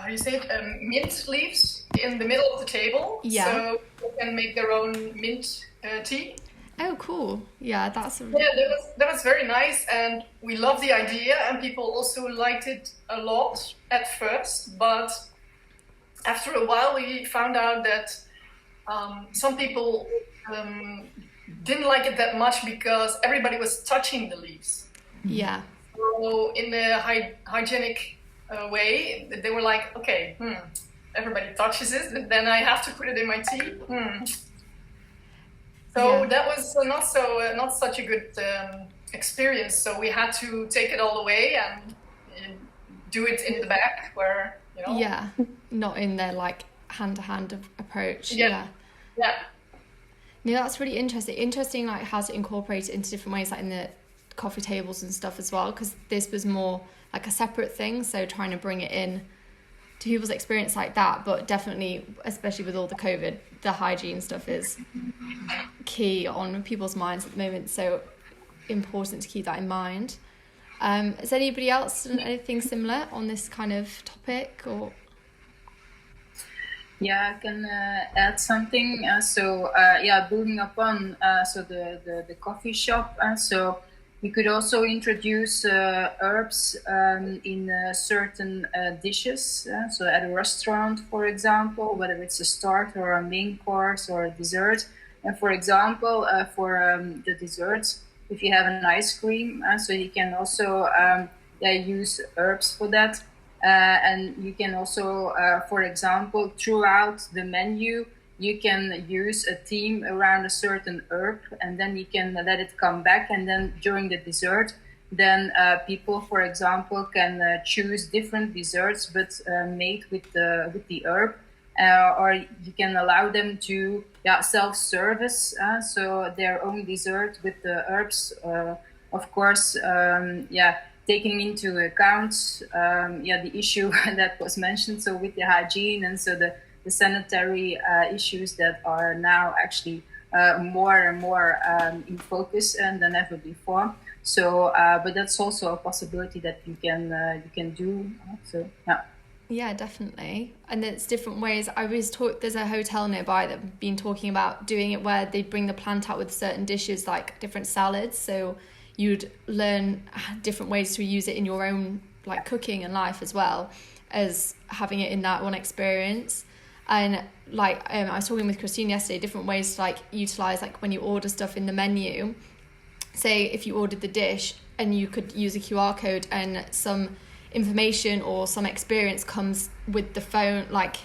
how do you say it, mint leaves in the middle of the table. Yeah. So people can make their own mint tea. Oh, cool. Yeah, that's... that was very nice, and we loved the idea, and people also liked it a lot at first, but after a while we found out that some people didn't like it that much because everybody was touching the leaves. Yeah. So in the hygienic way, they were like, okay, everybody touches it, but then I have to put it in my tea. So that was not such a good experience. So we had to take it all away and do it in the back where, you know. Yeah, not in their like hand-to-hand approach. Yeah. No, that's really interesting. Interesting, like how to incorporate it into different ways, like in the coffee tables and stuff as well. Because this was more like a separate thing, so trying to bring it in to people's experience like that. But definitely, especially with all the COVID, the hygiene stuff is key on people's minds at the moment. So important to keep that in mind. Has anybody else done anything similar on this kind of topic or? Yeah, I can add something. Building upon the coffee shop. So we could also introduce herbs in certain dishes. So at a restaurant, for example, whether it's a starter or a main course or a dessert. And for example, for the desserts, if you have an ice cream, so you can also use herbs for that. And you can also, for example, throughout the menu, you can use a theme around a certain herb, and then you can let it come back. And then during the dessert, then people, for example, can choose different desserts, but made with the herb. Or you can allow them to self-service, so their own dessert with the herbs, of course, taking into account the issue that was mentioned, so with the hygiene and so the sanitary issues that are now actually more and more in focus than ever before. So, but that's also a possibility that you can do. So, yeah. Yeah, definitely. And there's different ways. There's a hotel nearby that have been talking about doing it where they bring the plant out with certain dishes, like different salads. So you'd learn different ways to use it in your own like cooking and life as well as having it in that one experience. And like I was talking with Christine yesterday, different ways to like utilize like when you order stuff in the menu. Say if you ordered the dish and you could use a QR code and some information or some experience comes with the phone, like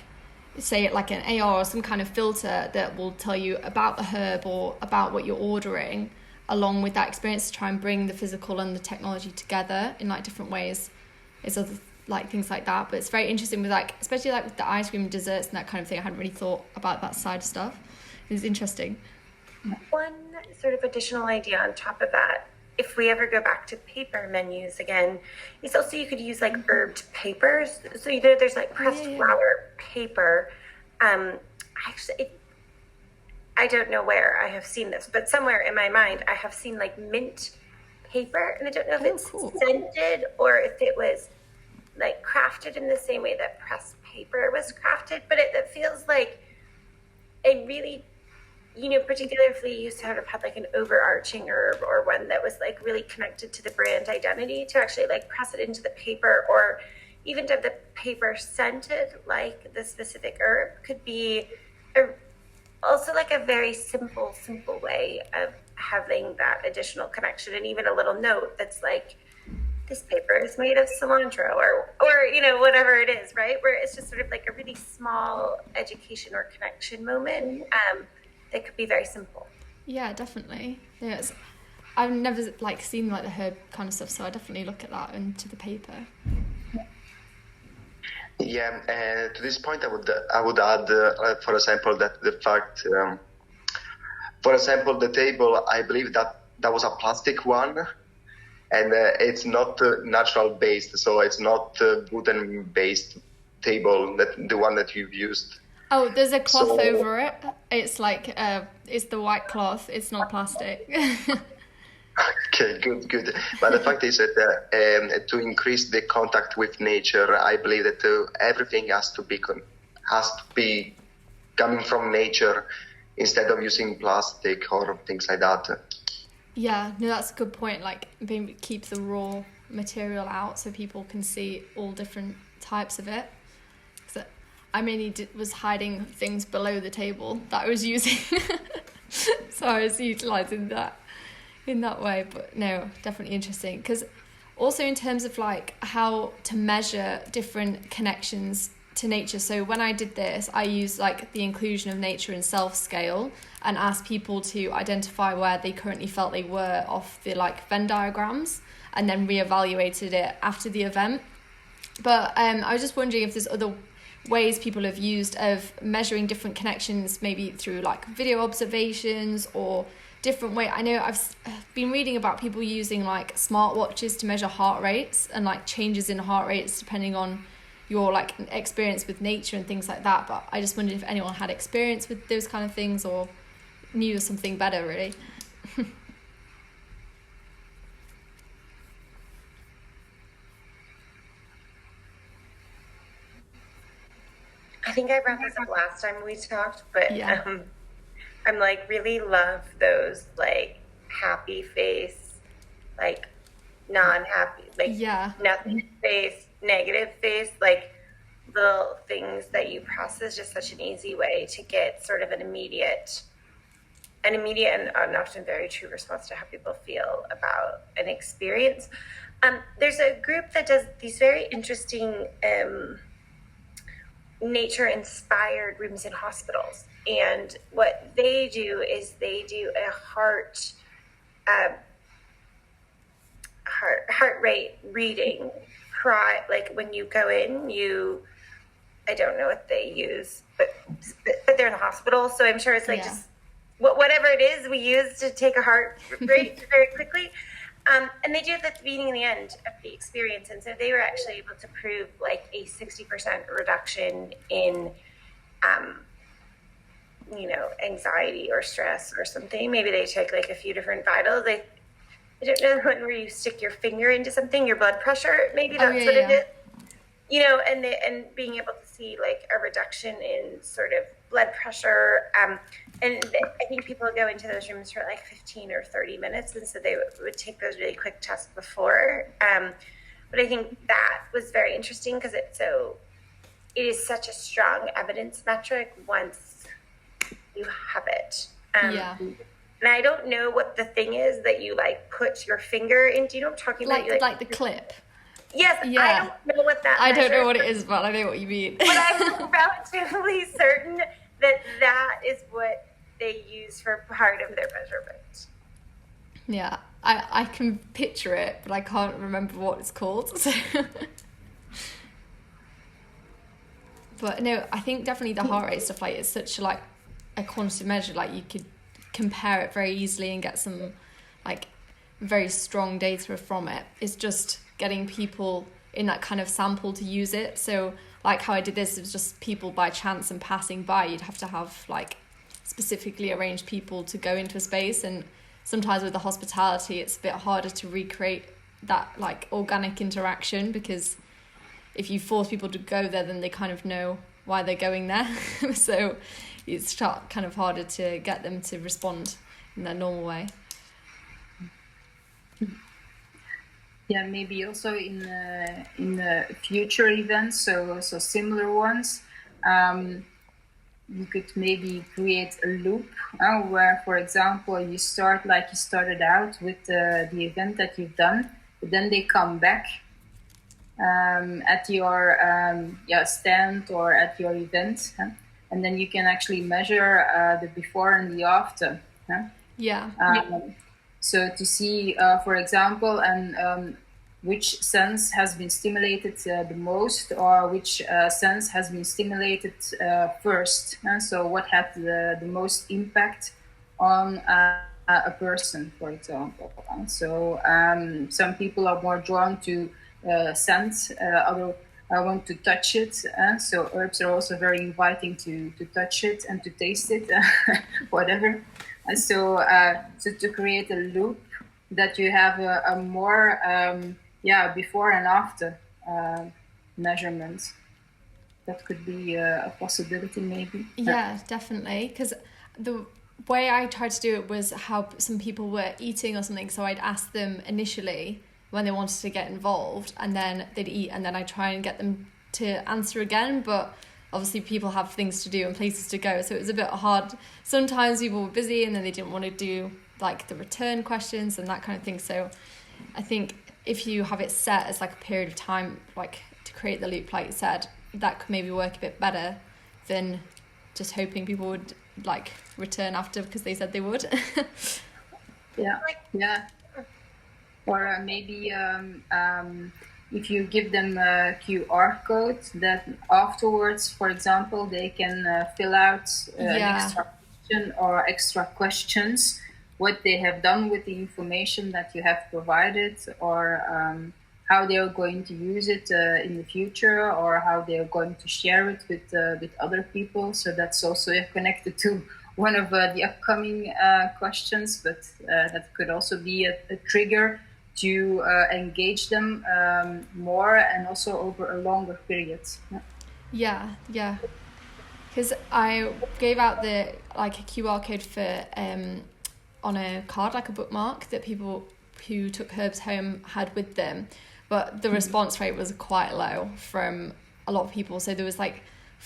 say it like an AR or some kind of filter that will tell you about the herb or about what you're ordering, along with that experience to try and bring the physical and the technology together in like different ways. It's other like things like that, but it's very interesting with like, especially like with the ice cream desserts and that kind of thing. I hadn't really thought about that side of stuff. It's interesting. One sort of additional idea on top of that, if we ever go back to paper menus again, is also you could use like herbed papers. So there's like pressed flower paper. Actually, I don't know where I have seen this, but somewhere in my mind I have seen like mint paper, and I don't know if it's scented or if it was like crafted in the same way that pressed paper was crafted, but it feels like a really, particularly if you sort of had like an overarching herb or one that was like really connected to the brand identity, to actually like press it into the paper, or even to have the paper scented like the specific herb, could be also like a very simple way of having that additional connection, and even a little note that's like, this paper is made of cilantro or whatever it is, right? Where it's just sort of like a really small education or connection moment that could be very simple. Yeah, definitely. Yeah, I've never like seen like the herb kind of stuff, so I definitely look at that into the paper. Yeah, to this point, I would add, for example, that the fact, for example, the table, I believe that was a plastic one, and it's not natural based, so it's not wooden based table, the one that you've used. Oh, there's a cloth over it. It's like it's the white cloth. It's not plastic. Okay, good. But the fact is that to increase the contact with nature, I believe that everything has to be coming from nature instead of using plastic or things like that. Yeah, no, that's a good point. Like, maybe keep the raw material out so people can see all different types of it. So I mainly was hiding things below the table that I was using, so I was utilising that in that way. But no, definitely interesting, because also in terms of like how to measure different connections to nature. So when I did this, I used like the inclusion of nature in self scale and asked people to identify where they currently felt they were off the like Venn diagrams, and then reevaluated it after the event. But I was just wondering if there's other ways people have used of measuring different connections, maybe through like video observations or different way. I know I've been reading about people using like smartwatches to measure heart rates and like changes in heart rates depending on your like experience with nature and things like that. But I just wondered if anyone had experience with those kind of things or knew something better, really. I think I brought this up last time we talked, but Yeah. I'm like really love those like happy face, like non-happy, like Yeah. nothing face, negative face, like little things that you process. Just such an easy way to get sort of an immediate and often very true response to how people feel about an experience. There's a group that does these very interesting nature-inspired rooms in hospitals, and what they do is they do a heart rate reading. Like when you go in, I don't know what they use, but they're in the hospital, so I'm sure it's like just whatever it is we use to take a heart rate very quickly. And they do it at the beginning and the end of the experience. And so they were actually able to prove like a 60% reduction in, anxiety or stress or something. Maybe they took like a few different vitals. I don't know, where you stick your finger into something, your blood pressure, maybe that's what it is. And being able to see like a reduction in sort of blood pressure. And I think people would go into those rooms for like 15 or 30 minutes. And so they would take those really quick tests before. But I think that was very interesting because it is such a strong evidence metric once you have it. And I don't know what the thing is that you like put your finger into. You know what I'm talking about? Like the clip. Yes, yeah. I don't know what that I don't know what it is, but I know what you mean. But I'm relatively certain that is what they use for part of their measurement. Yeah, I can picture it, but I can't remember what it's called. So. But no, I think definitely the heart rate stuff, like, it's such like a quantitative measure. Like, you could compare it very easily and get some like very strong data from it. It's just getting people in that kind of sample to use it. So like how I did this, it was just people by chance and passing by. You'd have to have like specifically arranged people to go into a space, and sometimes with the hospitality it's a bit harder to recreate that like organic interaction, because if you force people to go there, then they kind of know why they're going there. So it's kind of harder to get them to respond in their normal way. Yeah, maybe also in future events, so similar ones, you could maybe create a loop where, for example, you started out with the event that you've done, but then they come back at your stand or at your event, and then you can actually measure the before and the after. So to see, for example, and which sense has been stimulated the most, or which sense has been stimulated first. So what had the most impact on a person, for example. So some people are more drawn to scent, other want to touch it. So herbs are also very inviting to touch it and to taste it, whatever. So to create a loop, that you have a more before and after measurements. That could be a possibility, maybe. Yeah, definitely. Because the way I tried to do it was how some people were eating or something. So I'd ask them initially when they wanted to get involved, and then they'd eat, and then I try and get them to answer again. But obviously people have things to do and places to go, so it was a bit hard. Sometimes people were busy and then they didn't want to do like the return questions and that kind of thing. So I think if you have it set as like a period of time, like to create the loop, like you said, that could maybe work a bit better than just hoping people would like return after because they said they would. Yeah. Or maybe if you give them a QR code, that afterwards, for example, they can fill out an extra question or extra questions, what they have done with the information that you have provided, or how they are going to use it in the future, or how they are going to share it with other people. So that's also connected to one of the upcoming questions, but that could also be a trigger to engage them more and also over a longer period. Yeah. Because I gave out the like a QR code for on a card, like a bookmark that people who took herbs home had with them, but the response rate was quite low from a lot of people. So there was like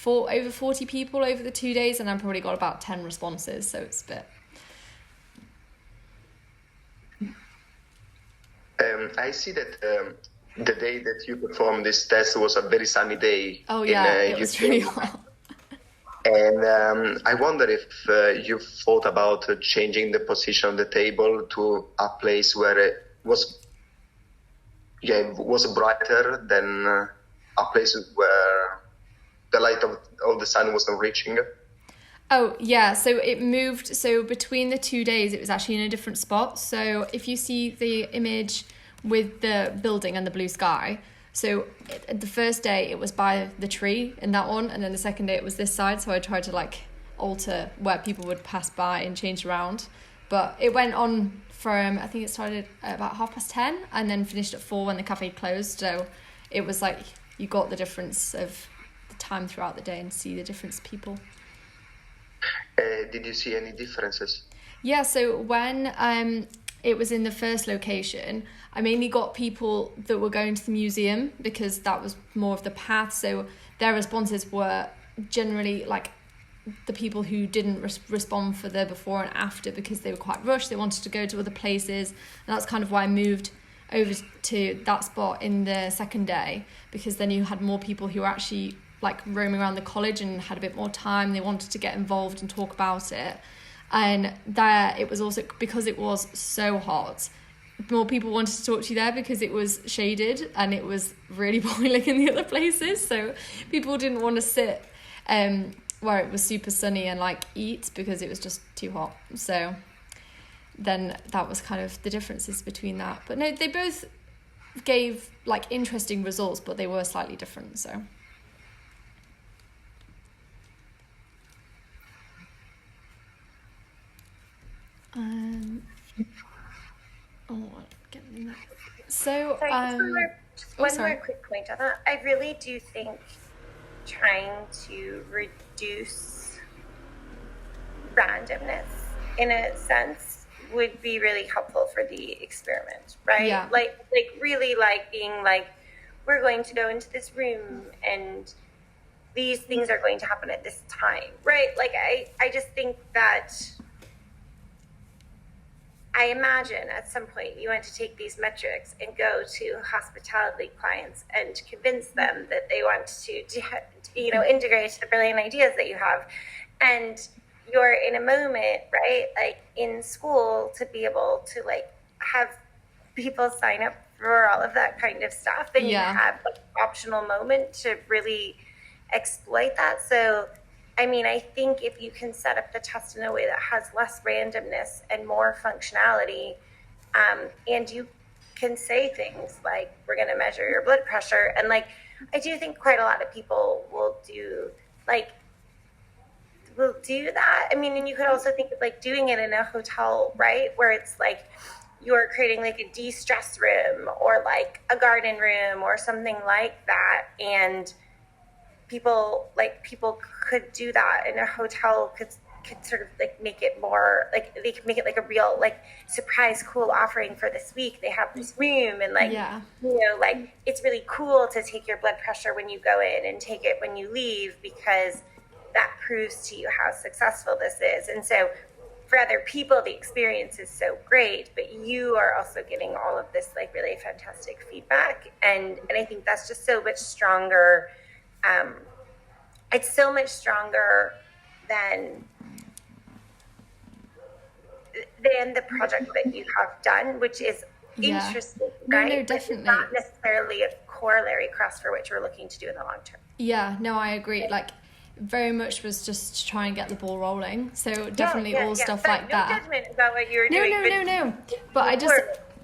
over 40 people over the 2 days, and I probably got about 10 responses. So it's a bit. I see that the day that you performed this test was a very sunny day. Oh yeah, it was really hot. And I wonder if you thought about changing the position of the table to a place where it was brighter than a place where the light of the sun wasn't reaching. Oh, yeah. So it moved. So between the 2 days, it was actually in a different spot. So if you see the image with the building and the blue sky, so the first day it was by the tree in that one. And then the second day it was this side. So I tried to like alter where people would pass by and change around. But it went on from, I think it started at about 10:30 and then finished at 4 when the cafe closed. So it was like you got the difference of the time throughout the day and see the difference of people. Did you see any differences? Yeah, so when it was in the first location, I mainly got people that were going to the museum because that was more of the path. So their responses were generally like the people who didn't respond for the before and after because they were quite rushed. They wanted to go to other places. And that's kind of why I moved over to that spot in the second day, because then you had more people who were actually like roaming around the college and had a bit more time. They wanted to get involved and talk about it. And there it was also, because it was so hot, more people wanted to talk to you there because it was shaded and it was really boiling in the other places. So people didn't want to sit where it was super sunny and like eat because it was just too hot. So then that was kind of the differences between that. But no, they both gave like interesting results, but they were slightly different. So Sorry, one more quick point on that. I really do think trying to reduce randomness in a sense would be really helpful for the experiment, right? Yeah. Like really like being like, we're going to go into this room and these things are going to happen at this time, right? Like I just think that I imagine at some point you want to take these metrics and go to hospitality clients and convince them that they want to integrate the brilliant ideas that you have. And you're in a moment, right? Like in school to be able to like have people sign up for all of that kind of stuff. And you have like an optional moment to really exploit that. So I mean, I think if you can set up the test in a way that has less randomness and more functionality, and you can say things like, we're going to measure your blood pressure. And like, I do think quite a lot of people will do that. I mean, and you could also think of like doing it in a hotel, right? Where it's like, you're creating like a de-stress room or like a garden room or something like that, and people could do that, and a hotel could sort of like make it more like, they could make it like a real like surprise cool offering for this week. They have this room, and like, like it's really cool to take your blood pressure when you go in and take it when you leave, because that proves to you how successful this is. And so for other people, the experience is so great, but you are also getting all of this like really fantastic feedback. And I think that's just so much stronger. It's so much stronger than the project that you have done, which is interesting, right? No, definitely. It's not necessarily a corollary cross for what you're looking to do in the long term. Yeah, no, I agree. Like, very much was just to try and get the ball rolling. So definitely stuff but like no that. Judgment about what you were doing. No. But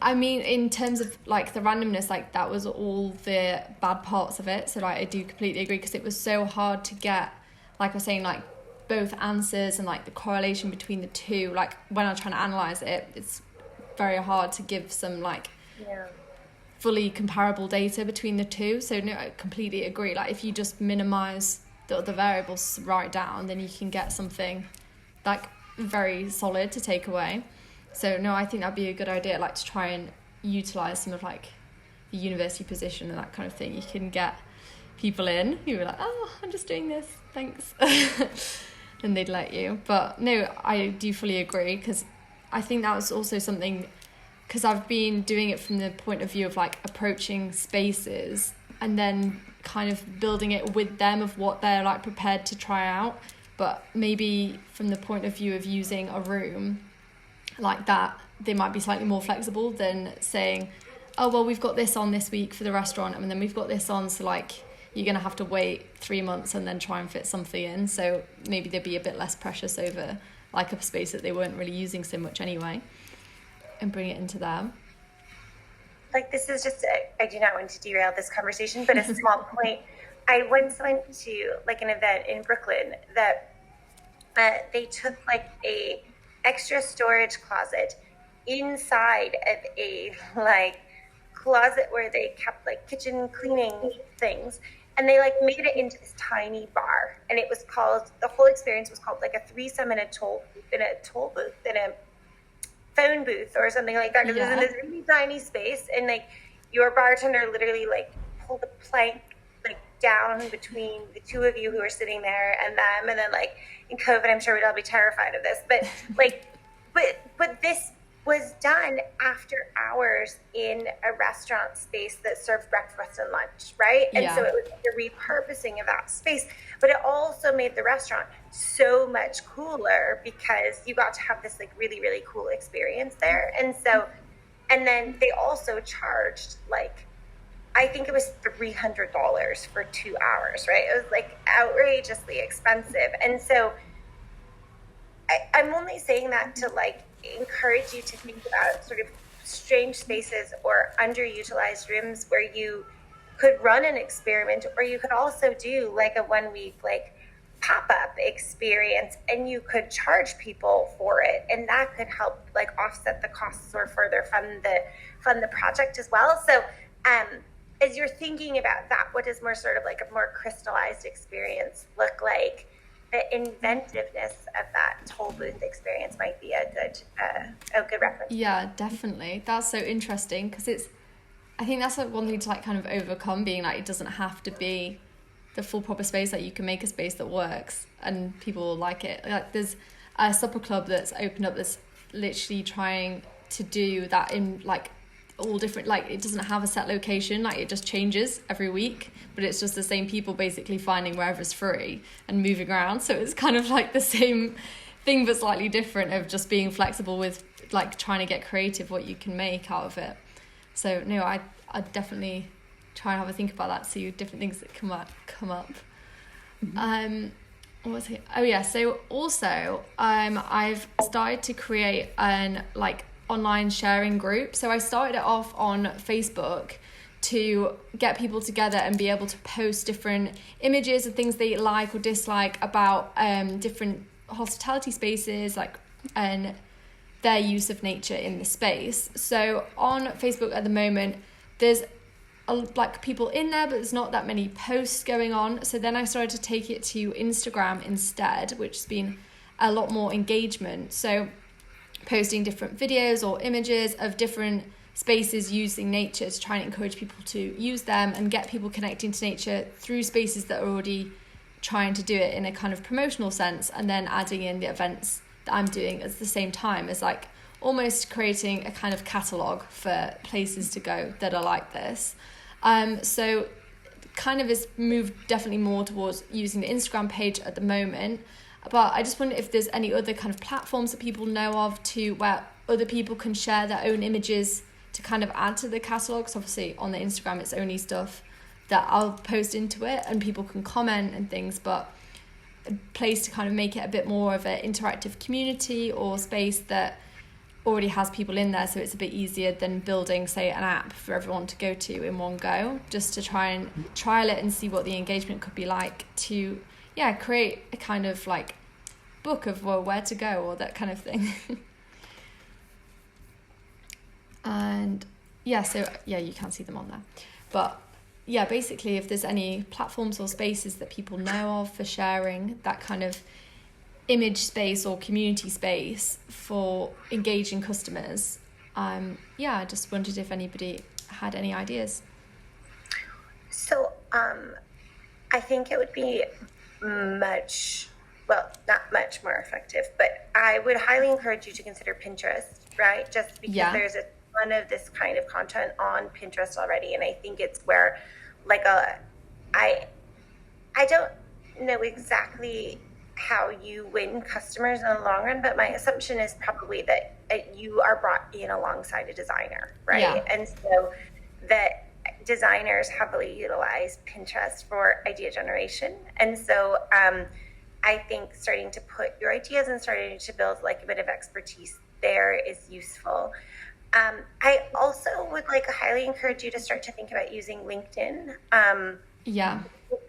I mean, in terms of like the randomness, like that was all the bad parts of it. So like, I do completely agree, because it was so hard to get, like I was saying, like both answers and like the correlation between the two. Like when I'm trying to analyze it, it's very hard to give some like fully comparable data between the two. So no, I completely agree. Like if you just minimize the other variables right down, then you can get something like very solid to take away. So no, I think that'd be a good idea, like to try and utilize some of like the university position and that kind of thing. You can get people in who are like, oh, I'm just doing this, thanks. And they'd let you. But no, I do fully agree, because I think that was also something, because I've been doing it from the point of view of like approaching spaces and then kind of building it with them of what they're like prepared to try out. But maybe from the point of view of using a room like that, they might be slightly more flexible than saying, oh, well, we've got this on this week for the restaurant, and then we've got this on, so like you're going to have to wait 3 months and then try and fit something in. So maybe they'd be a bit less precious over like a space that they weren't really using so much anyway, and bring it into them. Like, this is just, I do not want to derail this conversation, but a small point. I once went to like an event in Brooklyn that they took like a extra storage closet inside of a like closet where they kept like kitchen cleaning things, and they like made it into this tiny bar, and it was called, the whole experience was called like a threesome in a toll booth in a phone booth or something like that, because it was in this really tiny space, and like your bartender literally like pulled a plank like down between the two of you who were sitting there and them, and then like in COVID, I'm sure we'd all be terrified of this, but like but this was done after hours in a restaurant space that served breakfast and lunch, right? And so it was like a repurposing of that space, but it also made the restaurant so much cooler because you got to have this like really, really cool experience there. And so, and then they also charged like, I think it was $300 for 2 hours, right? It was like outrageously expensive. And so I'm only saying that to like encourage you to think about sort of strange spaces or underutilized rooms where you could run an experiment, or you could also do like a 1 week like pop-up experience, and you could charge people for it, and that could help like offset the costs or further fund the project as well. So as you're thinking about that, what does more sort of like a more crystallized experience look like? The inventiveness of that toll booth experience might be a good reference. Yeah, definitely. That's so interesting, because I think that's like one thing to like kind of overcome, being like, it doesn't have to be the full proper space. Like you can make a space that works and people will like it. Like there's a supper club that's opened up that's literally trying to do that in like all different, like it doesn't have a set location, like it just changes every week, but it's just the same people basically finding wherever's free and moving around. So it's kind of like the same thing but slightly different, of just being flexible with like trying to get creative what you can make out of it. So no, I definitely try and have a think about that, see different things that come up. What was it? Oh yeah, so also I've started to create an like online sharing group. So I started it off on Facebook to get people together and be able to post different images of things they like or dislike about different hospitality spaces, like, and their use of nature in the space. So on Facebook at the moment, there's like people in there, but there's not that many posts going on. So then I started to take it to Instagram instead, which has been a lot more engagement. So posting different videos or images of different spaces using nature to try and encourage people to use them and get people connecting to nature through spaces that are already trying to do it in a kind of promotional sense, and then adding in the events that I'm doing at the same time, as like almost creating a kind of catalogue for places to go that are like this. So kind of is moved definitely more towards using the Instagram page at the moment. But I just wonder if there's any other kind of platforms that people know of to where other people can share their own images to kind of add to the catalogue. So obviously on the Instagram, it's only stuff that I'll post into it and people can comment and things, but a place to kind of make it a bit more of an interactive community or space that already has people in there, so it's a bit easier than building, say, an app for everyone to go to in one go, just to try and trial it and see what the engagement could be like to create a kind of like book of where to go or that kind of thing. And you can see them on there, but basically if there's any platforms or spaces that people know of for sharing that kind of image space or community space for engaging customers, I just wondered if anybody had any ideas. So I think it would be not much more effective, but I would highly encourage you to consider Pinterest, right? Just because there's a ton of this kind of content on Pinterest already, and I think it's where I don't know exactly how you win customers in the long run, but my assumption is probably that you are brought in alongside a designer, right? Yeah. And so that designers heavily utilize Pinterest for idea generation. And so I think starting to put your ideas and starting to build like a bit of expertise there is useful. I also would highly encourage you to start to think about using LinkedIn.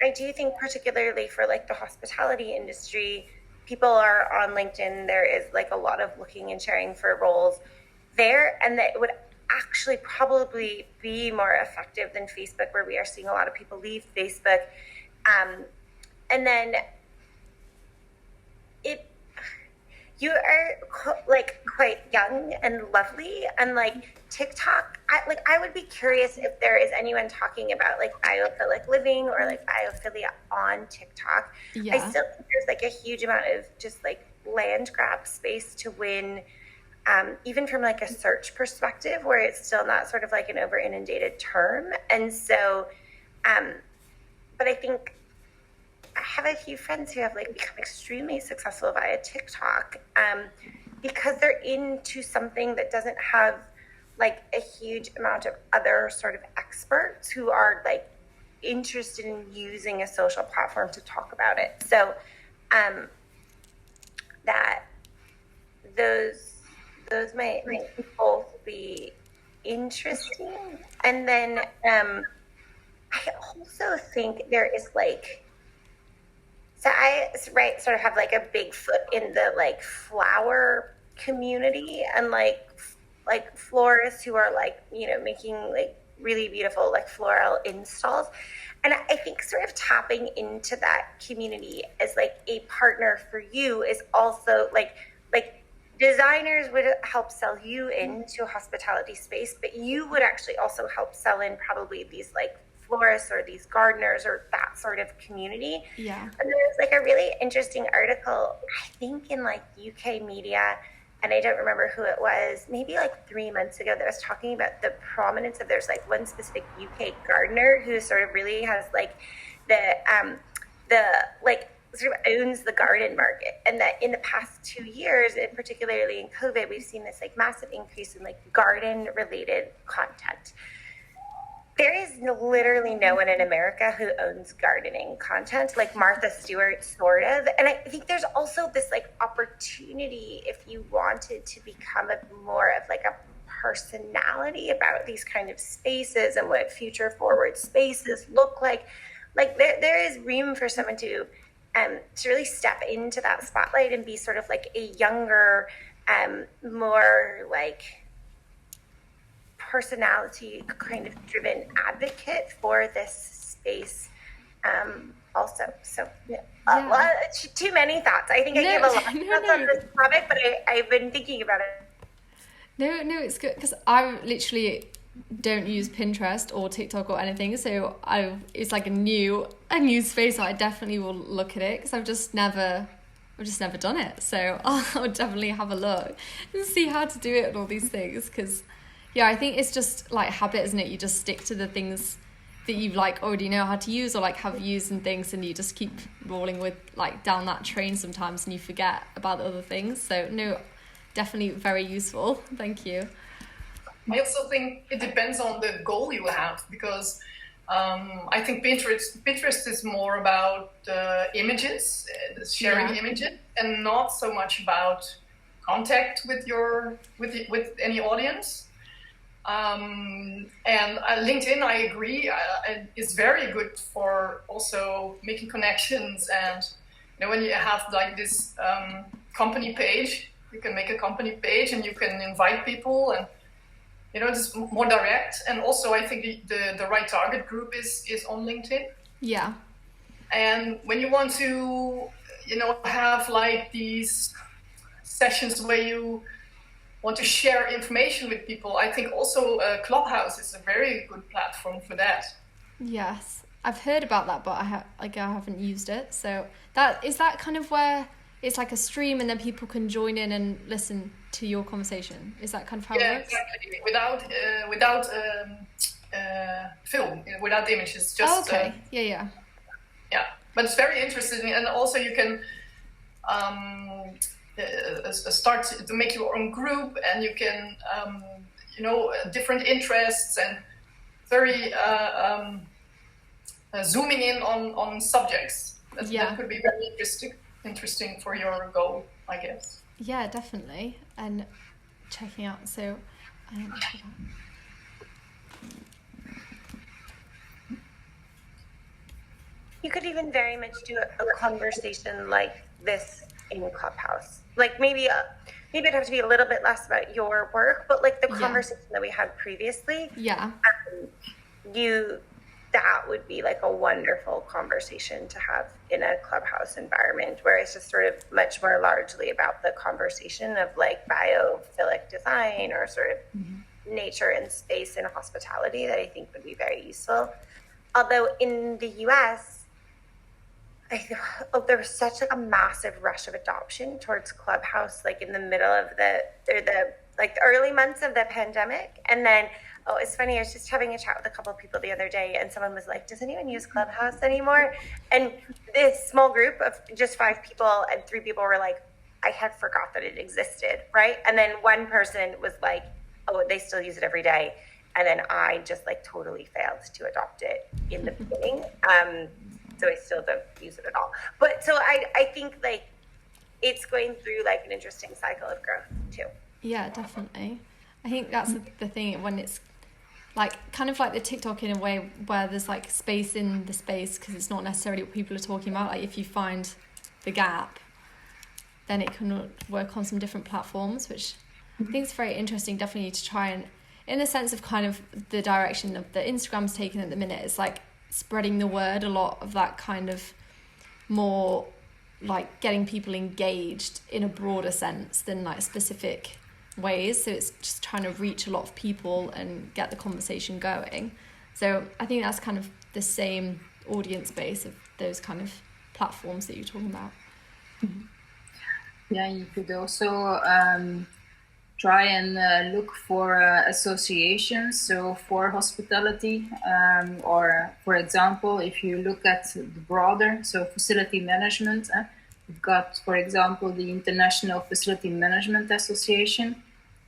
I do think particularly for the hospitality industry, people are on LinkedIn. There is a lot of looking and sharing for roles there, and that it would actually probably be more effective than Facebook, where we are seeing a lot of people leave Facebook. And then you are quite young and lovely, and TikTok, I would be curious if there is anyone talking about biophilic living or biophilia on TikTok. I still think there's a huge amount of just land grab space to win, even from a search perspective, where it's still not sort of an over inundated term. And so but I think I have a few friends who have become extremely successful via TikTok, because they're into something that doesn't have a huge amount of other sort of experts who are interested in using a social platform to talk about it. So that those might both be interesting. And then I also think there is so I sort of have a big foot in the flower community, and florists who are making really beautiful floral installs. And I think sort of tapping into that community as a partner for you is also designers would help sell you into a hospitality space, but you would actually also help sell in probably these florists or these gardeners or that sort of community. Yeah. And there's a really interesting article, I think in UK media, and I don't remember who it was, maybe 3 months ago, that was talking about the prominence of, there's one specific UK gardener who sort of really has sort of owns the garden market, and that in the past 2 years, and particularly in COVID, we've seen this massive increase in garden related content. There is literally no one in America who owns gardening content, Martha Stewart, sort of. And I think there's also this opportunity, if you wanted to become more of a personality about these kind of spaces and what future forward spaces look like. There is room for someone to really step into that spotlight and be sort of a younger more like personality kind of driven advocate for this space also. So well, too many thoughts. I think I gave a lot of thoughts on this topic, but I've been thinking about it. No, it's good because I literally don't use Pinterest or TikTok or anything, so it's like a new space. So I definitely will look at it because I've just never done it. So I'll definitely have a look and see how to do it and all these things. Because I think it's just like habit, isn't it? You just stick to the things that you like already know how to use or like have used and things, and you just keep rolling with like down that train sometimes, and you forget about the other things. So no, definitely very useful. Thank you. I also think it depends on the goal you have, because I think Pinterest is more about images, sharing images, and not so much about contact with any audience. And LinkedIn, I agree, is very good for also making connections. And when you have like this company page, you can make a company page and you can invite people, and it's more direct. And also I think the right target group is on LinkedIn. Yeah. And when you want to, have like these sessions where you want to share information with people, I think also Clubhouse is a very good platform for that. Yes, I've heard about that, but I haven't used it. So is that kind of where it's like a stream and then people can join in and listen to your conversation? Is that kind of how it works? Yeah, exactly. Without film, without images, just okay. Yeah. But it's very interesting, and also you can start to make your own group, and you can different interests, and very zooming in on subjects. That could be very interesting for your goal, I guess. Yeah, definitely. And checking out, so you could even very much do a conversation like this in Clubhouse. Like maybe it'd have to be a little bit less about your work, but like the conversation that we had previously. Yeah. That would be like a wonderful conversation to have in a Clubhouse environment, where it's just sort of much more largely about the conversation of like biophilic design or sort of nature and space and hospitality, that I think would be very useful. Although in the US, there was such like a massive rush of adoption towards Clubhouse, like in the middle of the early months of the pandemic. And then, it's funny, I was just having a chat with a couple of people the other day, and someone was like, does anyone use Clubhouse anymore? And this small group of just 5 people, and 3 people were like, I had forgot that it existed, right? And then one person was like, oh, they still use it every day. And then I just like totally failed to adopt it in the beginning. So I still don't use it at all. But so I think like it's going through like an interesting cycle of growth too. Yeah, definitely. I think that's the thing, when it's like kind of like the TikTok in a way, where there's like space in the space, because it's not necessarily what people are talking about. Like if you find the gap, then it can work on some different platforms, which I think is very interesting. Definitely to try and, in the sense of kind of the direction of the Instagram's taken at the minute, it's like spreading the word, a lot of that kind of more like getting people engaged in a broader sense than like specific ways. So it's just trying to reach a lot of people and get the conversation going. So I think that's kind of the same audience base of those kind of platforms that you're talking about. Yeah, you could also try and look for associations, so for hospitality, or for example, if you look at the broader, so facility management, we've got, for example, the International Facility Management Association.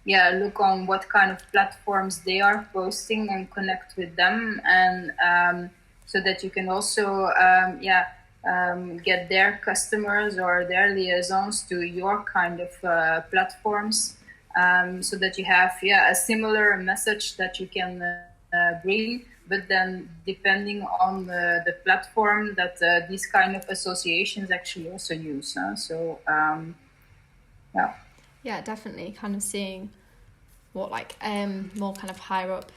Yeah, look on what kind of platforms they are posting and connect with them, and so that you can also get their customers or their liaisons to your kind of platforms, so that you have a similar message that you can bring, but then depending on the platform that these kind of associations actually also use. Yeah, definitely. Kind of seeing what like more kind of higher up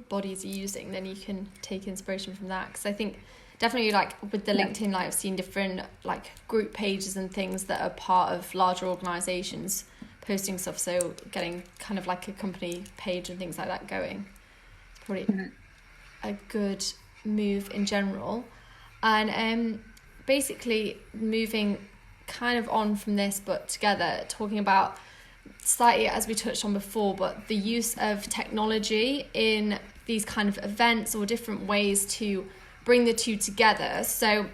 bodies are using, then you can take inspiration from that. Because I think definitely like with the LinkedIn, like I've seen different like group pages and things that are part of larger organizations posting stuff, so getting kind of like a company page and things like that going, it's probably a good move in general. And basically moving kind of on from this but together, talking about slightly, as we touched on before, but the use of technology in these kind of events or different ways to bring the two together. So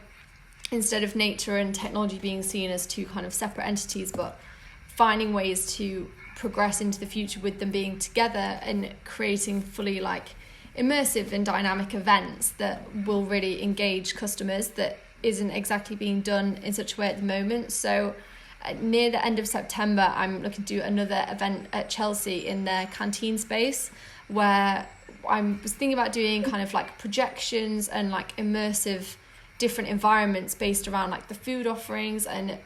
instead of nature and technology being seen as two kind of separate entities, but finding ways to progress into the future with them being together and creating fully like immersive and dynamic events that will really engage customers, that isn't exactly being done in such a way at the moment. So near the end of September, I'm looking to do another event at Chelsea in their canteen space, where I was thinking about doing kind of like projections and like immersive different environments based around like the food offerings, and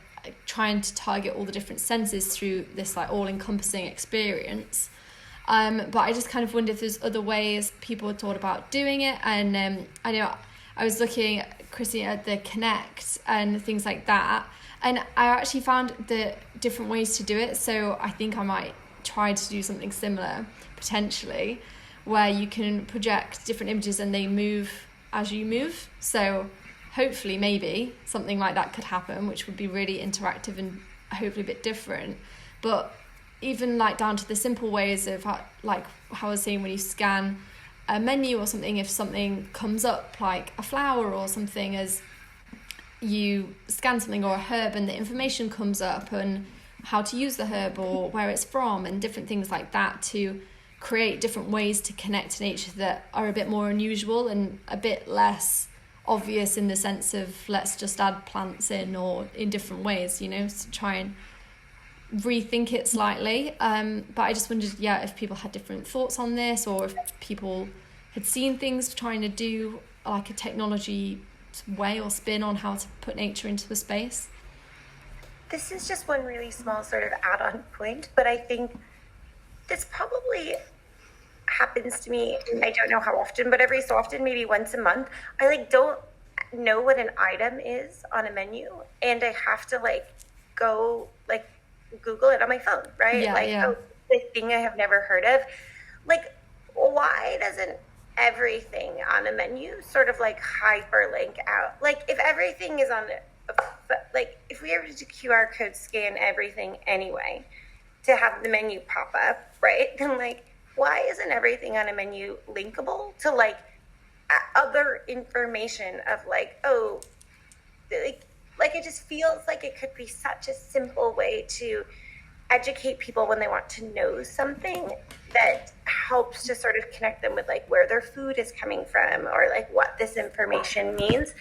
trying to target all the different senses through this like all-encompassing experience. But I just kind of wonder if there's other ways people had thought about doing it. And I know I was looking, Christine, at the Connect and things like that, and I actually found the different ways to do it. So I think I might try to do something similar, potentially, where you can project different images and they move as you move. So hopefully maybe something like that could happen, which would be really interactive and hopefully a bit different. But even like down to the simple ways of how, like how I was saying, when you scan a menu or something, if something comes up like a flower or something, as you scan something, or a herb, and the information comes up and how to use the herb or where it's from and different things like that, to create different ways to connect to nature that are a bit more unusual and a bit less obvious in the sense of let's just add plants in, or in different ways, you know, to try and rethink it slightly. But I just wondered, if people had different thoughts on this, or if people had seen things trying to do like a technology way or spin on how to put nature into the space. This is just one really small sort of add-on point, but I think this probably happens to me, I don't know how often, but every so often, maybe once a month, I like don't know what an item is on a menu, and I have to like go like Google it on my phone, right? Oh, the thing I have never heard of. Like, why doesn't everything on a menu sort of like hyperlink out? Like, if everything is on like if we were to QR code scan everything anyway to have the menu pop up, right? Then like, why isn't everything on a menu linkable to like other information of like, oh, like it just feels like it could be such a simple way to educate people when they want to know something that helps to sort of connect them with like where their food is coming from, or like what this information means.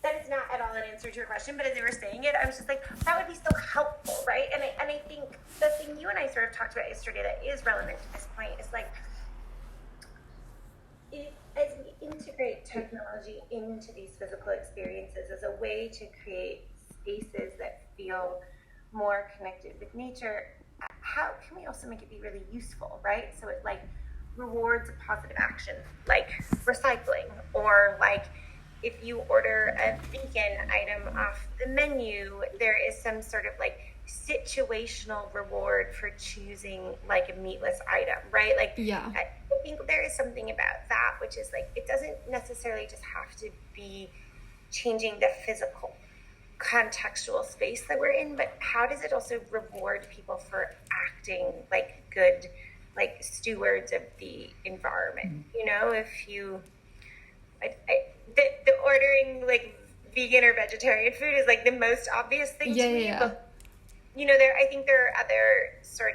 That is not at all an answer to your question, but as you were saying it, I was just like, that would be so helpful, right? And I think the thing you and I sort of talked about yesterday that is relevant to this point is like, as we integrate technology into these physical experiences as a way to create spaces that feel more connected with nature, how can we also make it be really useful, right? So it like rewards a positive action, like recycling, or like if you order a vegan item off the menu, there is some sort of like situational reward for choosing like a meatless item, right? Like, I think there is something about that, which is like, it doesn't necessarily just have to be changing the physical contextual space that we're in, but how does it also reward people for acting like good, like stewards of the environment? You know, if you, the ordering like vegan or vegetarian food is like the most obvious thing to me, but you know, I think there are other sort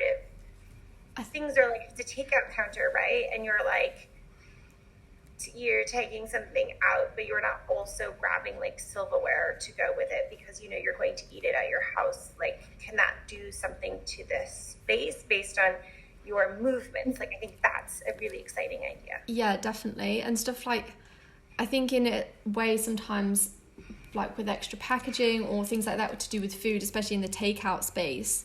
of things, are like the takeout counter, right? And you're like, you're taking something out, but you're not also grabbing like silverware to go with it because you know you're going to eat it at your house. Like, can that do something to this space based on your movements? Like, I think that's a really exciting idea. Yeah, definitely. And stuff like, I think in a way sometimes like with extra packaging or things like that to do with food, especially in the takeout space,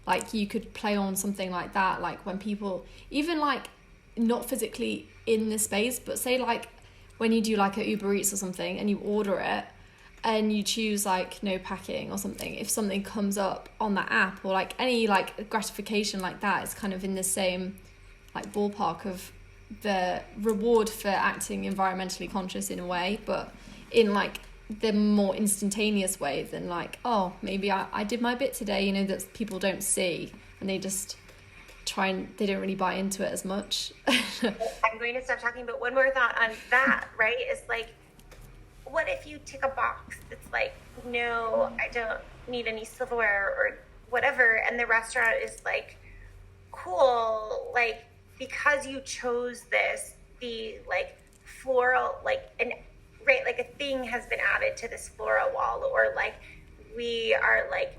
like you could play on something like that, like when people even like not physically in the space, but say like when you do like a Uber Eats or something and you order it and you choose like no packing or something, if something comes up on that app or like any like gratification like that, it's kind of in the same like ballpark of the reward for acting environmentally conscious in a way, but in like the more instantaneous way than like, oh, maybe I did my bit today, you know, that people don't see and they just they don't really buy into it as much. I'm going to stop talking, but one more thought on that, right, is like, what if you tick a box that's like, no, I don't need any silverware or whatever, and the restaurant is like, cool, like, because you chose this, the like floral, like an right, like a thing has been added to this floral wall, or like we are like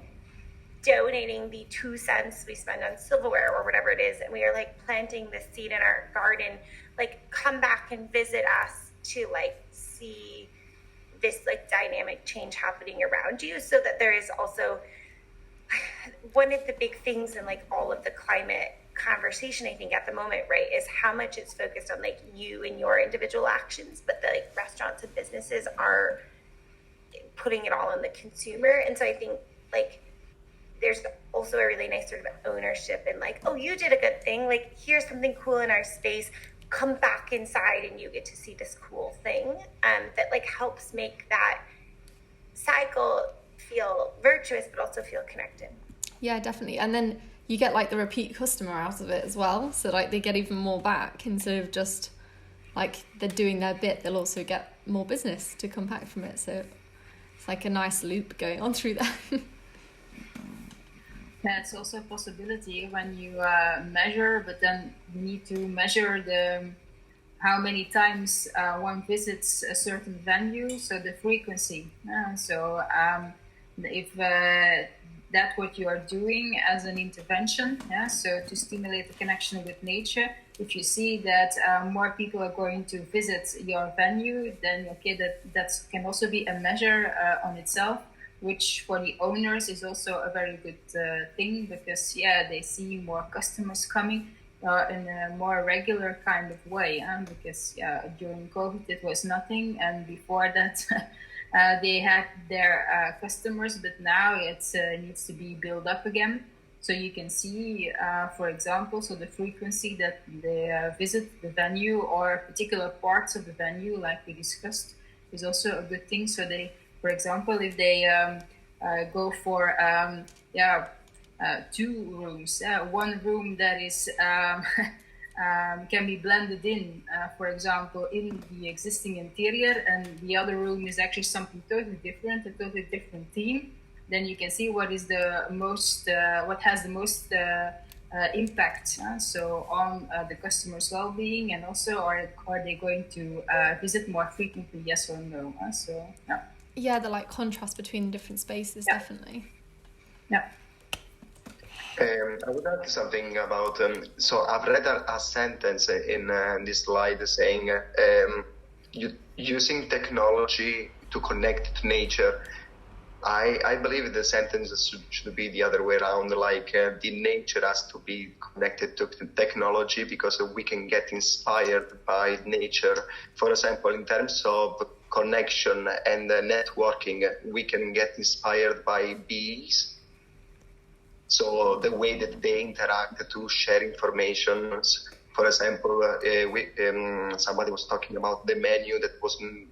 donating the 2 cents we spend on silverware or whatever it is, and we are like planting the seed in our garden, like come back and visit us to like see this like dynamic change happening around you. So that there is also one of the big things in like all of the climate conversation, I think at the moment, right, is how much it's focused on like you and your individual actions, but the like restaurants and businesses are putting it all on the consumer. And so I think like there's also a really nice sort of ownership and like, oh, you did a good thing, like here's something cool in our space, come back inside and you get to see this cool thing, that like helps make that cycle feel virtuous but also feel connected. Yeah, definitely. And then you get like the repeat customer out of it as well, so like they get even more back instead of just like they're doing their bit, they'll also get more business to come back from it. So it's like a nice loop going on through that. Yeah, it's also a possibility when you measure, but then you need to measure how many times one visits a certain venue, so the frequency. If that's what you are doing as an intervention, so to stimulate the connection with nature, if you see that more people are going to visit your venue, then okay, that can also be a measure on itself, which for the owners is also a very good thing, because they see more customers coming in a more regular kind of way, because during COVID it was nothing, and before that they had their customers, but now it needs to be built up again. So you can see, for example, so the frequency that they visit the venue or particular parts of the venue, like we discussed, is also a good thing. So they, for example, if they go for 2 rooms, one room that is can be blended in, for example, in the existing interior, and the other room is actually something totally different, a totally different theme, then you can see what is the most, what has the most impact. So on the customer's well-being, and also are they going to visit more frequently, yes or no? Yeah, the like contrast between the different spaces, definitely. Yeah. I would add something about, so I've read a sentence in this slide saying using technology to connect to nature. I believe the sentence should be the other way around, like the nature has to be connected to technology, because we can get inspired by nature. For example, in terms of connection and networking, we can get inspired by bees. So the way that they interact to share information. For example, somebody was talking about the menu that wasn't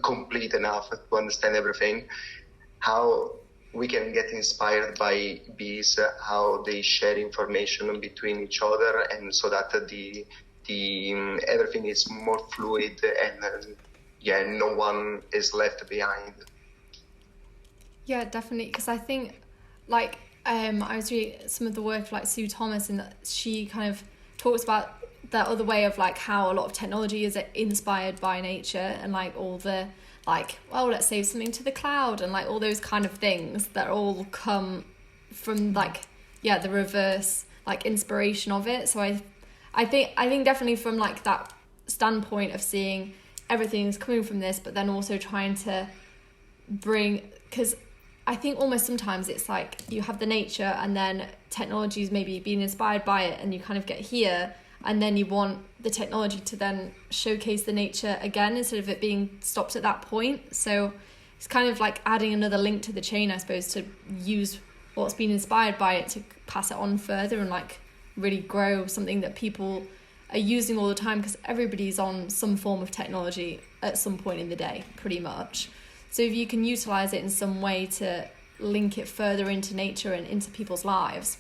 complete enough to understand everything. How we can get inspired by bees, how they share information between each other, and so that the everything is more fluid, and no one is left behind. Yeah, definitely, because I think like I was reading some of the work of like Sue Thomas, and that she kind of talks about that other way of like how a lot of technology is inspired by nature, and like all the like, well, let's save something to the cloud, and like all those kind of things that all come from like the reverse like inspiration of it. So I think definitely from like that standpoint of seeing everything's coming from this, but then also trying to bring, because I think almost sometimes it's like you have the nature and then technology's maybe being inspired by it, and you kind of get here, and then you want the technology to then showcase the nature again instead of it being stopped at that point. So it's kind of like adding another link to the chain, I suppose, to use what's been inspired by it to pass it on further and like really grow something that people are using all the time, because everybody's on some form of technology at some point in the day, pretty much. So if you can utilize it in some way to link it further into nature and into people's lives,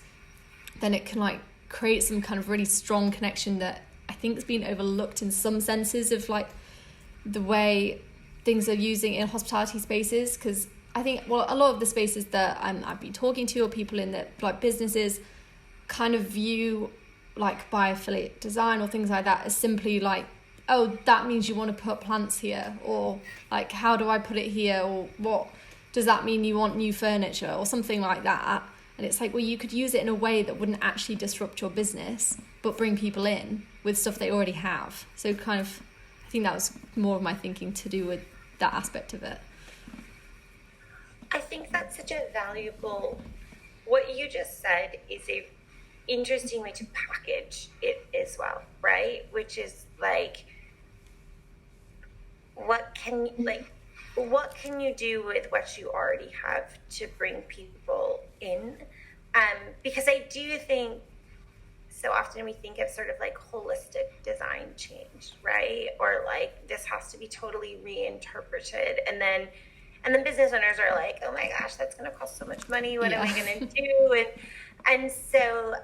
then it can like create some kind of really strong connection that I think has been overlooked in some senses of like the way things are using in hospitality spaces. Because I think, well, a lot of the spaces that I've been talking to, or people in the like businesses, kind of view like biophilic design or things like that as simply like, oh, that means you want to put plants here, or like, how do I put it here, or what does that mean, you want new furniture or something like that. And it's like, well, you could use it in a way that wouldn't actually disrupt your business but bring people in with stuff they already have. So kind of, I think that was more of my thinking to do with that aspect of it. I think that's such a valuable, what you just said is a interesting way to package it as well, right? Which is like, what can you do with what you already have to bring people in? Because I do think so often we think of sort of like holistic design change, right? Or like this has to be totally reinterpreted, and then business owners are like, oh my gosh, that's going to cost so much money. What am I going to do? And so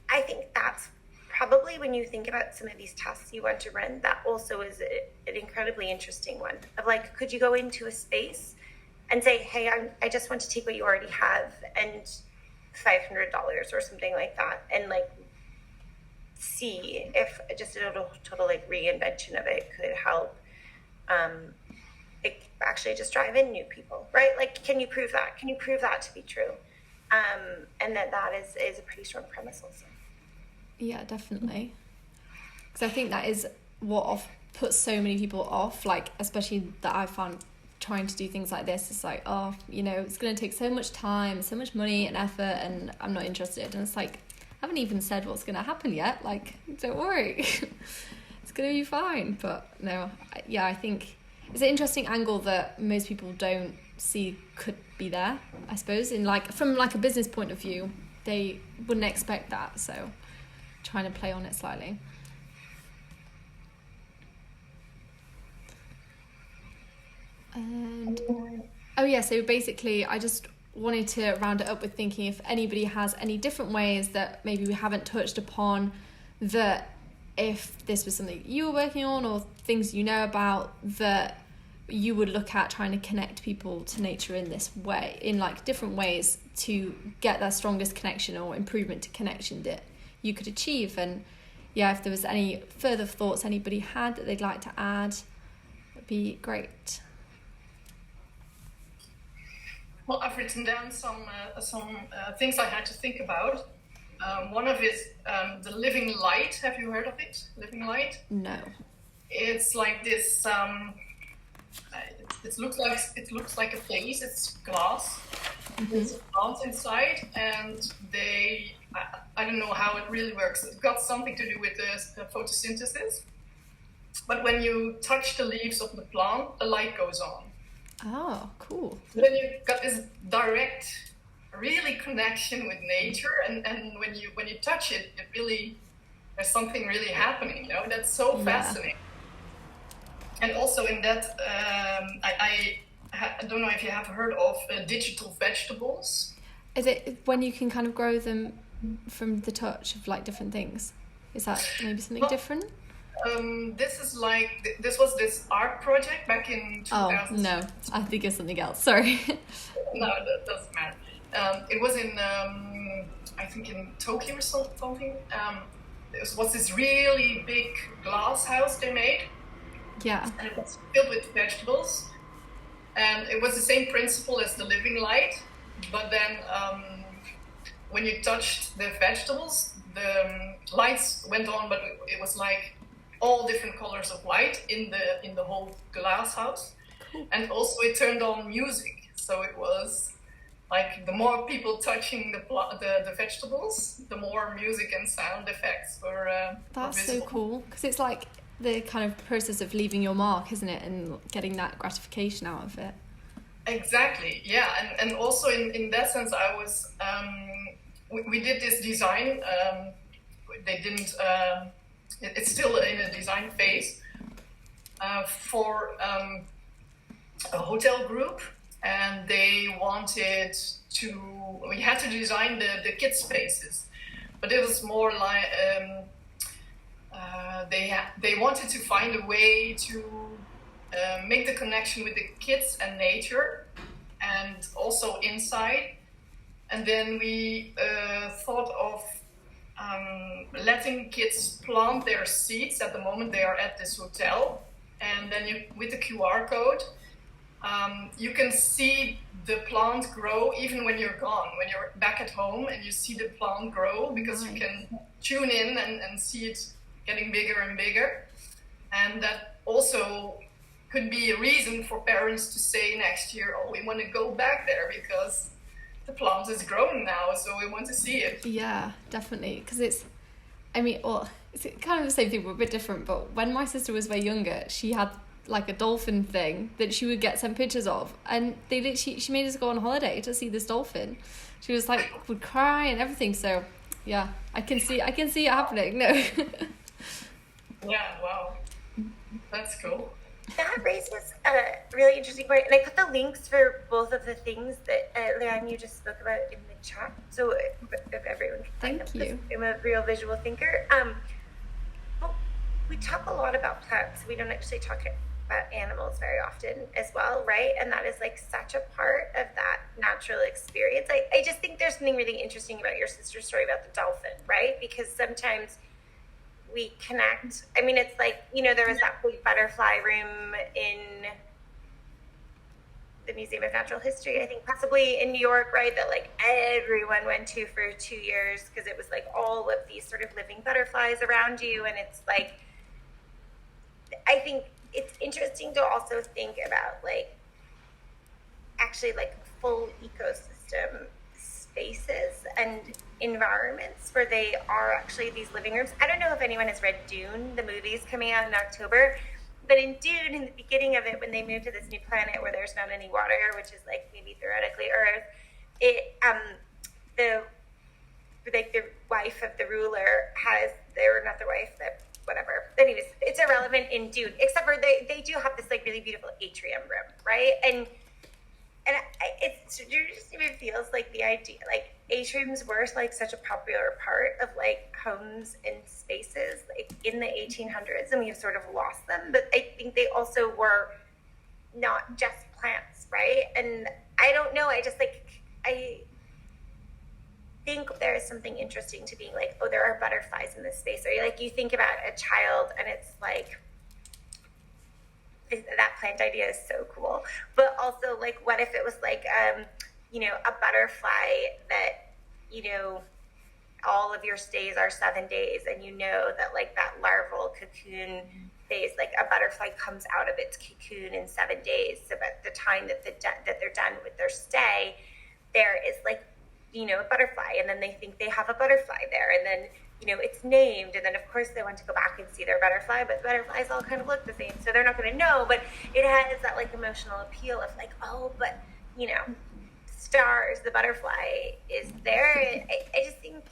I think that's probably, when you think about some of these tests you want to run, that also is an incredibly interesting one of like, could you go into a space and say, hey, I just want to take what you already have and $500 or something like that, and like see if just a total like reinvention of it could help it actually just drive in new people, right? Like, can you prove that? Can you prove that to be true? And that is a pretty strong premise also. Yeah, definitely. Because I think that is what puts so many people off, like, especially that I found trying to do things like this. It's like, oh, you know, it's going to take so much time, so much money and effort, and I'm not interested. And it's like, I haven't even said what's going to happen yet. Like, don't worry. It's going to be fine. But no, I think it's an interesting angle that most people don't see could be there, I suppose, in like, from like a business point of view, they wouldn't expect that. So trying to play on it slightly. And so basically I just wanted to round it up with thinking if anybody has any different ways that maybe we haven't touched upon, that if this was something you were working on or things you know about, that you would look at trying to connect people to nature in this way, in like different ways to get that strongest connection or improvement to connection that you could achieve. And if there was any further thoughts anybody had that they'd like to add, that'd be great. Well, I've written down some things I had to think about. One of it is the living light. Have you heard of it? Living light? No. It's like this. It looks like a vase. It's glass. Mm-hmm. There's a plant inside, and I don't know how it really works. It's got something to do with the photosynthesis. But when you touch the leaves of the plant, the light goes on. Oh, cool. So then you've got this direct, really connection with nature, and when you touch it, it really, there's something really happening, you know, that's so fascinating. And also in that, I don't know if you have heard of digital vegetables. Is it when you can kind of grow them from the touch of like different things? Is that maybe something different? This was this art project back in 2000. Oh, no, I think it's something else. Sorry. No, that doesn't matter. It was in, I think in Tokyo or something. It was this really big glass house they made. Yeah. And it was filled with vegetables. And it was the same principle as the living light. But then when you touched the vegetables, the lights went on, but it was like all different colors of light in the whole glass house. Cool. And also it turned on music. So it was like the more people touching the vegetables, the more music and sound effects were That's visible. so cool, because it's like the kind of process of leaving your mark, isn't it, and getting that gratification out of it. Exactly, yeah, and also in that sense, I was we did this design. They didn't. It's still in a design phase for a hotel group, and they wanted to. We had to design the kids spaces, but it was more like they wanted to find a way to make the connection with the kids and nature, and also inside. And then we thought of letting kids plant their seeds at the moment they are at this hotel. And then with the QR code, you can see the plant grow even when you're gone, when you're back at home and you see the plant grow, because you can tune in and see it getting bigger and bigger. And that also could be a reason for parents to say next year, oh, we want to go back there because the plant is growing now, so we want to see it. Yeah, definitely, because it's kind of the same thing, but a bit different. But when my sister was way younger, she had like a dolphin thing that she would get sent pictures of, and she made us go on holiday to see this dolphin. She was like, would cry and everything. So yeah, I can see it happening. No. Yeah, wow, that's cool. That raises a really interesting point, and I put the links for both of the things that Leanne, you just spoke about in the chat. So if everyone can find them, Thank you. I'm a real visual thinker. Well, we talk a lot about plants. We don't actually talk about animals very often as well, right? And that is like such a part of that natural experience. I just think there's something really interesting about your sister's story about the dolphin, right? Because sometimes we connect. I mean, it's like, there was that big butterfly room in the Museum of Natural History, I think possibly in New York, right? That like everyone went to for 2 years because it was like all of these sort of living butterflies around you. And it's like, I think it's interesting to also think about like actually like full ecosystem spaces and environments where they are actually these living rooms. I don't know if anyone has read Dune. The movie's coming out in October, but in Dune, in the beginning of it, when they move to this new planet where there's not any water, which is like maybe theoretically Earth, the wife of the ruler or not the wife, that whatever. Anyways, it's irrelevant in Dune, except for they do have this like really beautiful atrium room, right? And it just even feels like the idea, like atriums were like such a popular part of like homes and spaces like in the 1800s, and we've sort of lost them. But I think they also were not just plants, right? And I don't know, I think there is something interesting to being like, oh, there are butterflies in this space. Or like you think about a child and it's like, that plant idea is so cool. But also like, what if it was like, a butterfly that, all of your stays are 7 days, and that like that larval cocoon phase, like a butterfly comes out of its cocoon in 7 days. So by the time that they're done with their stay, there is like, a butterfly, and then they think they have a butterfly there, and then it's named, and then of course they want to go back and see their butterfly, but butterflies all kind of look the same, so they're not going to know. But it has that like emotional appeal of like, oh, but stars, the butterfly is there. I just think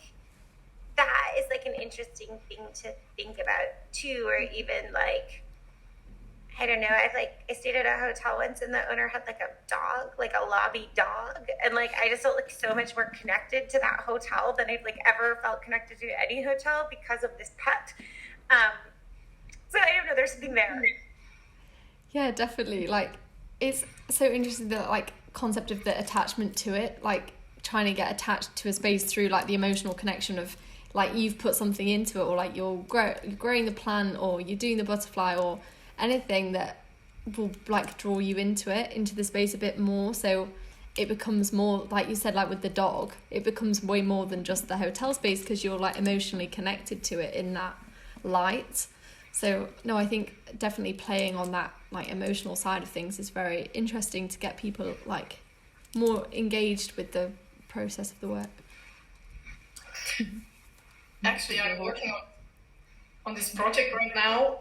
that is like an interesting thing to think about too. Or even like, I don't know, I stayed at a hotel once, and the owner had like a dog, like a lobby dog, and like I just felt like so much more connected to that hotel than I've like ever felt connected to any hotel because of this pet. So I don't know, there's something there. Yeah, definitely. Like, it's so interesting, the like concept of the attachment to it, like trying to get attached to a space through like the emotional connection of like you've put something into it, or like you're growing the plant, or you're doing the butterfly, or anything that will like draw you into the space a bit more. So it becomes more, like you said, like with the dog, it becomes way more than just the hotel space, because you're like emotionally connected to it in that light. So no, I think definitely playing on that like emotional side of things is very interesting to get people like more engaged with the process of the work. Actually, I'm working on this project right now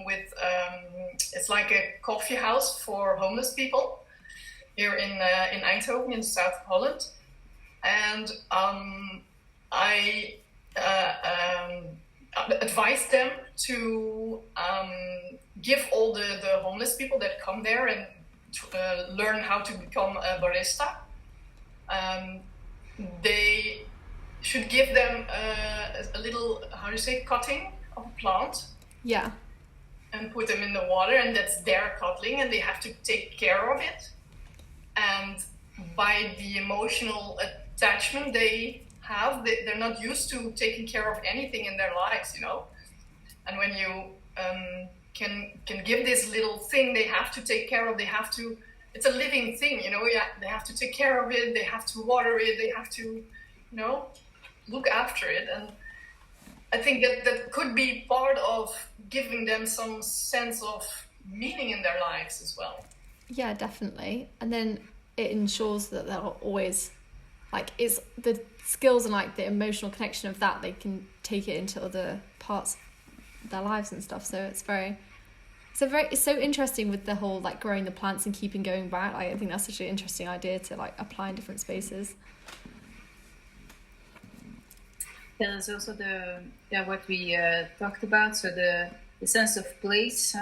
with it's like a coffee house for homeless people here in Eindhoven in the south of Holland, and I advise them to give all the homeless people that come there and learn how to become a barista. They should give them a little, how do you say, cutting of a plant. Yeah. And put them in the water, and that's their cutting, and they have to take care of it. And by the emotional attachment they have, they're not used to taking care of anything in their lives, you know. And when you can give this little thing they have to take care of, it's a living thing, you know. Yeah, they have to take care of it, they have to water it, they have to, you know, look after it. And I think that could be part of giving them some sense of meaning in their lives as well. Yeah, definitely. And then it ensures that they'll always, like, it's the skills and like the emotional connection of that, they can take it into other parts of their lives and stuff. So it's so interesting with the whole like growing the plants and keeping going back. I think that's such an interesting idea to like apply in different spaces. Yeah, there's also what we talked about. So the sense of place,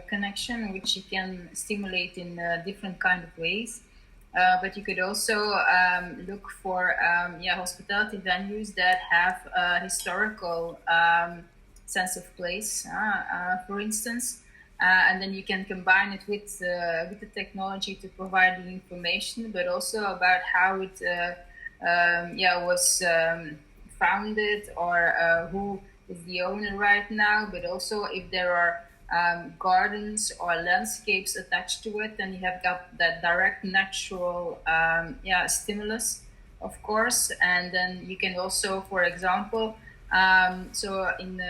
connection, which you can stimulate in different kind of ways. But you could also look for hospitality venues that have a historical sense of place, for instance, and then you can combine it with the technology to provide the information, but also about how it was founded, or who is the owner right now, but also if there are gardens or landscapes attached to it, then you have got that direct natural stimulus, of course. And then you can also, for example, so in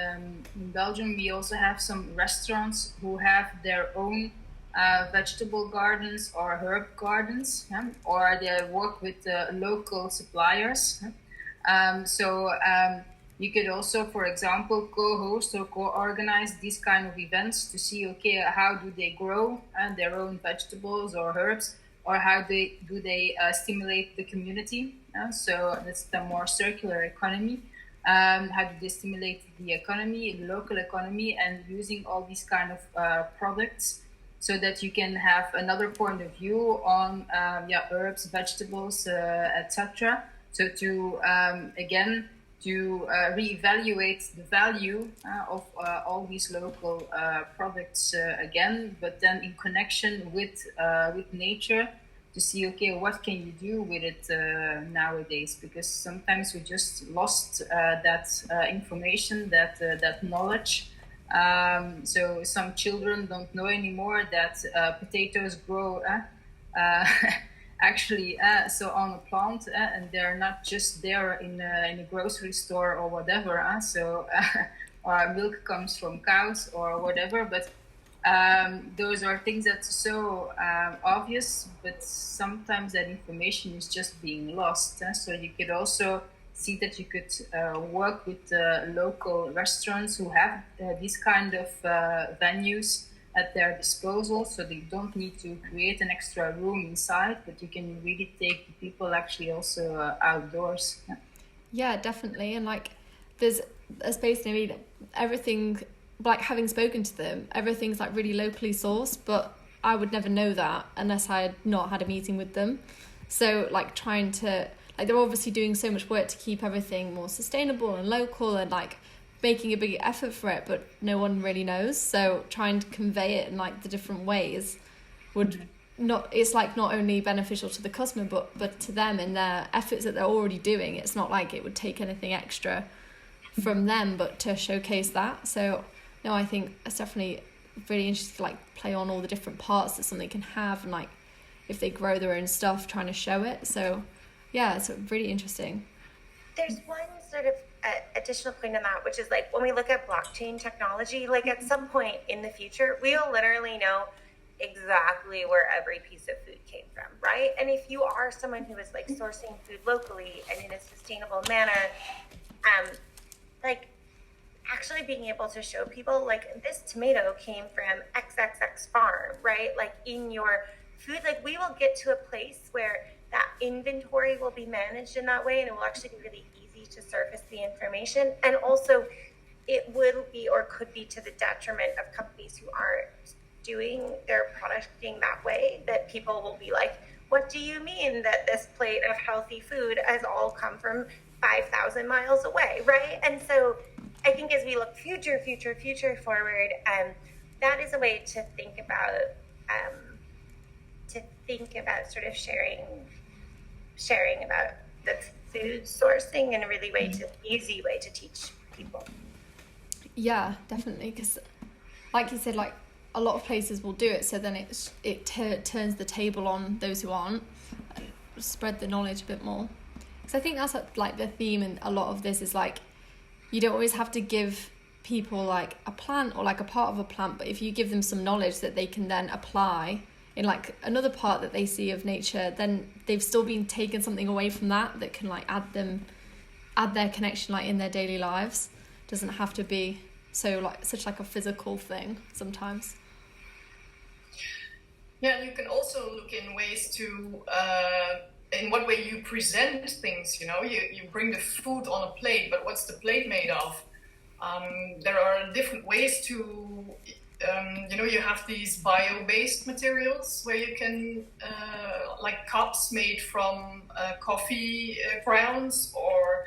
Belgium we also have some restaurants who have their own vegetable gardens or herb gardens, or they work with local suppliers. You could also, for example, co-host or co-organize these kind of events to see, okay, how do they grow their own vegetables or herbs, or how do they stimulate the community? So that's the more circular economy. How do they stimulate the economy, the local economy, and using all these kind of products so that you can have another point of view on herbs, vegetables, etc. So to reevaluate the value of all these local products again, but then in connection with nature, to see, okay, what can you do with it nowadays? Because sometimes we just lost that information, that knowledge. So some children don't know anymore that potatoes grow actually so on a plant, and they're not just there in a grocery store or whatever. Or milk comes from cows or whatever, but those are things that's so obvious, but sometimes that information is just being lost. So you could also see that you could work with local restaurants who have these kind of venues at their disposal, so they don't need to create an extra room inside, but you can really take the people actually also outdoors. Yeah, definitely. And like there's a space near me that everything, like having spoken to them, everything's like really locally sourced, but I would never know that unless I had not had a meeting with them. So like trying to, like they're obviously doing so much work to keep everything more sustainable and local and like making a big effort for it, but no one really knows. So trying to convey it in like the different ways would not, it's like not only beneficial to the customer, but to them in their efforts that they're already doing. It's not like it would take anything extra from them, but to showcase that. So no, I think it's definitely really interesting to like play on all the different parts that something can have, and like if they grow their own stuff, trying to show it. So yeah, it's really interesting. There's one sort of additional point on that, which is like when we look at blockchain technology, like at some point in the future, we'll literally know exactly where every piece of food came from, right? And if you are someone who is like sourcing food locally and in a sustainable manner, like actually being able to show people like this tomato came from XXX farm, right? Like in your food, like we will get to a place where that inventory will be managed in that way, and it will actually be really easy to surface the information. And also it will be or could be to the detriment of companies who aren't doing their producting that way, that people will be like, what do you mean that this plate of healthy food has all come from 5,000 miles away, right? And so I think as we look future forward, that is a way to think about sort of sharing about the food sourcing in a really easy way to teach people. Yeah, definitely, because like you said, like a lot of places will do it, so then it turns the table on those who aren't, and spread the knowledge a bit more. Because I think that's like the theme in a lot of this is like, you don't always have to give people like a plant or like a part of a plant, but if you give them some knowledge that they can then apply in like another part that they see of nature, then they've still been taken something away from that can like add their connection like in their daily lives. Doesn't have to be so like such like a physical thing sometimes. Yeah, you can also look in ways to in what way you present things. You know, you bring the food on a plate, but what's the plate made of? There are different ways to you have these bio-based materials where you can like cups made from coffee grounds, or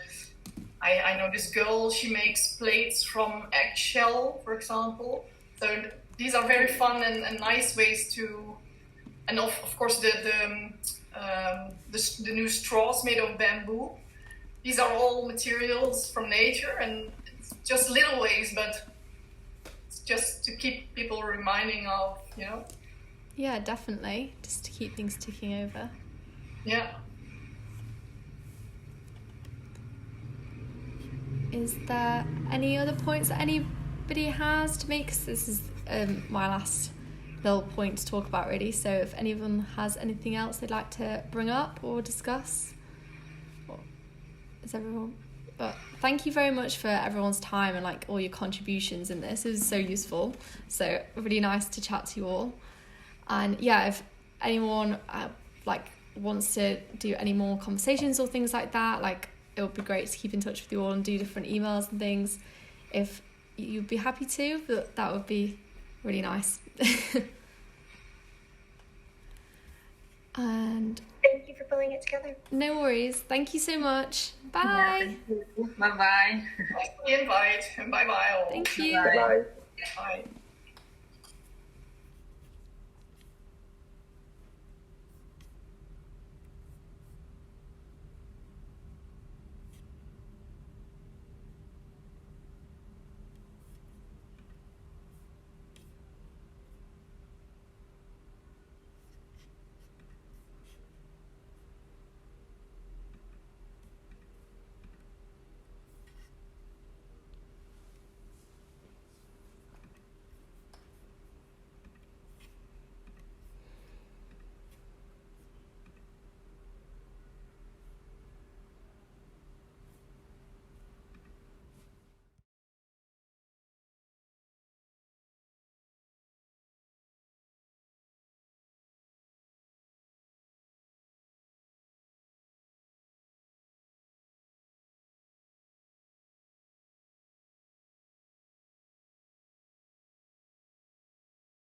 I know this girl, she makes plates from eggshell, for example. So these are very fun and nice ways to, and of course the new straws made of bamboo. These are all materials from nature, and it's just little ways, but it's just to keep people reminding of, you know. Yeah, definitely, just to keep things ticking over. Yeah. Is there any other points that anybody has to make? 'Cause this is my last little point to talk about, really. So if anyone has anything else they'd like to bring up or discuss, is everyone? But thank you very much for everyone's time and like all your contributions in this. It was so useful. So really nice to chat to you all. And yeah, if anyone like wants to do any more conversations or things like that, like it would be great to keep in touch with you all and do different emails and things. If you'd be happy to, but that would be really nice. And thank you for pulling it together. No worries. Thank you so much. Bye. Yeah, bye-bye. Thanks for the invite, and bye-bye all. Thank you. Bye. Bye.